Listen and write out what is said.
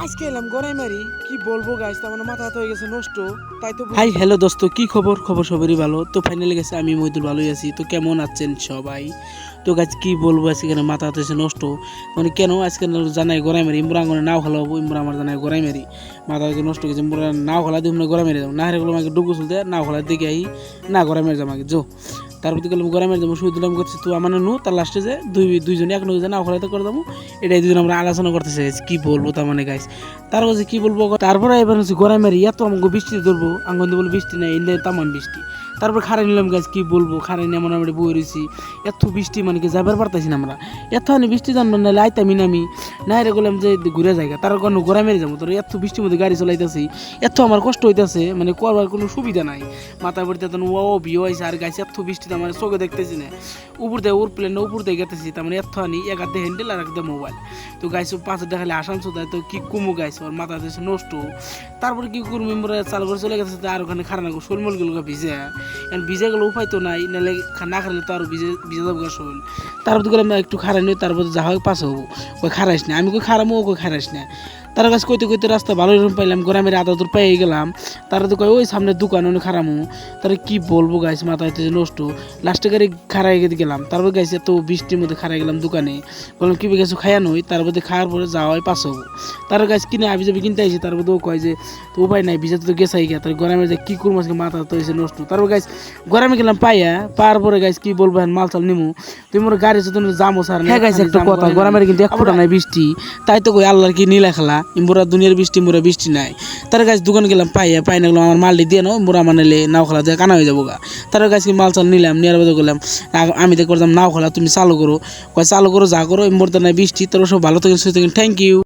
আজকে এলাম গড়াই মারি কি বলবো গাইস তার মানে মাথা হয়ে গেছে নষ্ট তাই তো হাই হ্যালো দোস্ত, কি খবর? খবর সবারই ভালো। তো ফাইনালি গেছে আমি মইদুল ভালোই আছি। তো কেমন আছেন সবাই? তো গাছ কি বলবো, আজকে এখানে মাথা হতেছে নষ্ট। মানে কেন আজকে জানাই গড়াই মারি ইমরা আঙনে নাও খেলাবো, ইমরা আমার জানাই গড়াই মারি মাথা হচ্ছে নষ্ট গেছে। ইমরা নাও খেলা দিয়ে গড়াই মেরে যাবো না, হেরেগুলো আমাকে ডুবু চলতে নাও খেলার দিকে আই না গড়াই মেরে যাবো আগে জো। তারপর গেলাম গড়াই মেরে যাবো, শুধু দিলাম করছি তো আমার নু তার লাস্টে যে দুইজনে এক নয় নাও খেলাতে করে যাবো। এটাই দুজন আমরা আলোচনা করতেছে কি বলবো তার মানে গাইস। তার কাছে কি বলবো, তারপরে এবার হচ্ছে গড়াই মারি এত আমাকে বৃষ্টি ধরবো আঙ্গন বলে বৃষ্টি নাই এলে তামান বৃষ্টি। তারপর খারাই নিলাম গাছ কি বলবো, খারাই নিয়ে আমরা বই রয়েছি এত বৃষ্টি মানে কি যাবার পারতাছি না আমরা। এত আমি বৃষ্টি জানবো না লাইতামি নামি না রে গেলাম যে ঘুরে জায়গা তার কোনো ঘোরা মেরে যাবো। তোর এত বৃষ্টির মধ্যে গাড়ি চলাইতেছি, এত আমার কষ্ট হইতেছে মানে করবার কোনো সুবিধা নাই। মাথা পড়তে ও বিয়ে হয়েছে আর গাছ এত বৃষ্টিতে আমার চোখে দেখতেছি না। উপর দিয়ে ওর প্লেন উপর দিয়ে গেতেছি তার মানে এত আনি এক হাতে হ্যান্ডেল আর একটা মোবাইল। তো গাইছে পাশে দেখালে আসাম চোদায় তো কি কুমো গাইছে ওর মাথা দেশে নষ্ট। তারপরে কি করবো আমরা চাল করে চলে গেছে আর ওখানে খারাপ শোলমলগুলো ভিজে এখন ভিজে গেলে উপায় তো নাই, নাহলে না খাইলে তো আরো ভিজে ভিজে যাবো শরীর। তারপর গেলাম একটু খারাই নিই, তারপর যা হয় পাশে হবো ওই খারাইস না, আমি কই খারামো ও কই খারাইস না। তার কাছে কইতে কইতে রাস্তা ভালো রকম পাইলাম, গ্রামের আধা দূর পেয়ে গেলাম। তারা তো কয় ওই সামনে দোকান অনেক খারামো। তারা কি বলবো গাইছে মাথা হইতে নষ্ট। লাস্টে গাড়ি খারাই গেলাম, তারপর গাইছে এত বৃষ্টির মধ্যে খারাই গেলাম দোকানে। বললাম কি গেছো খাইয়া নই, তারপর খাওয়ার পরে যাওয়া হয় পাশে হবো। তার গাছ কিনে আবি যাবি কিনতে আইসি, তারপর তো কয় যে তো উপায় নাই ভিজাতে তো গেছাই গিয়া তার গ্রামে যে কি করবো আজকে মাথা তো হয়েছে নষ্ট। তারপর গাছ গ্রামে গেলাম পাইয়া পাওয়ার পরে গাছ কি বলবো মাল চাল নিমু তুমি মোর গাড়ি যদি জামো সার হ্যাঁ গাইছে একটা কথা গ্রামের কিন্তু এক ফোঁটা নাই বৃষ্টি, তাই তো কই আল্লাহর কি নীলা খেলা মোরা দুনিয়ার বৃষ্টি মোরা বৃষ্টি নাই। তার গাছ দোকান গেলাম পাইয়া পাই না গেলাম আমার মালটি দিয়ে নাও মোরা মানালে নাও খেলা দিয়ে কানা হয়ে যাবো গা। তার গাছ কি মাল চাল নিলাম নেওয়ার বাদে গেলাম আমি তো করতাম নাও খেলা তুমি চালু করো, কয় চালু করো যা করো মোর তো নাই বৃষ্টি। তোর সব ভালো থাকেন সুস্থ থাকেন, থ্যাংক ইউ।